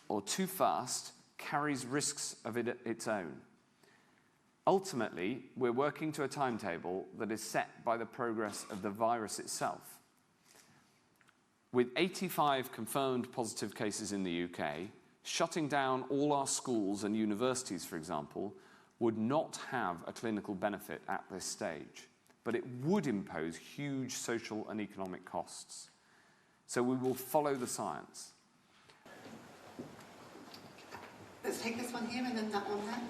or too fast carries risks of its own. Ultimately, we're working to a timetable that is set by the progress of the virus itself. With 85 confirmed positive cases in the UK, shutting down all our schools and universities, for example, would not have a clinical benefit at this stage, but it would impose huge social and economic costs. So we will follow the science. Let's take this one here and then that one there.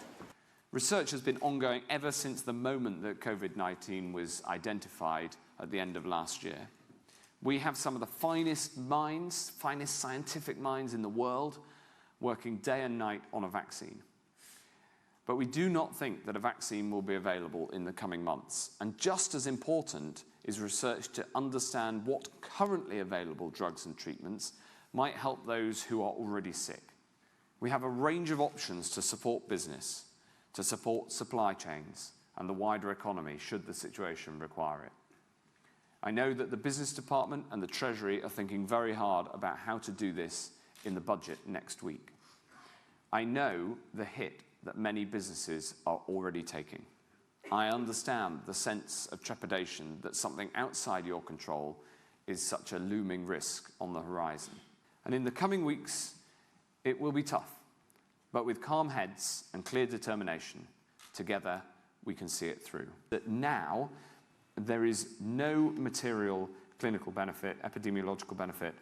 Research has been ongoing ever since the moment that COVID-19 was identified at the end of last year. We have some of the finest minds, finest scientific minds in the world working day and night on a vaccine. But we do not think that a vaccine will be available in the coming months. And just as important is research to understand what currently available drugs and treatments might help those who are already sick. We have a range of options to support business, to support supply chains and the wider economy should the situation require it. I know that the Business Department and the Treasury are thinking very hard about how to do this in the budget next week. I know the hit that many businesses are already taking. I understand the sense of trepidation that something outside your control is such a looming risk on the horizon. And in the coming weeks, it will be tough, but with calm heads and clear determination, together we can see it through. That now, there is no material clinical benefit, epidemiological benefit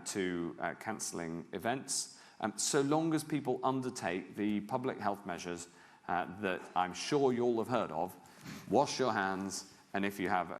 to cancelling events, so long as people undertake the public health measures that I'm sure you all have heard of. Wash your hands, and if you have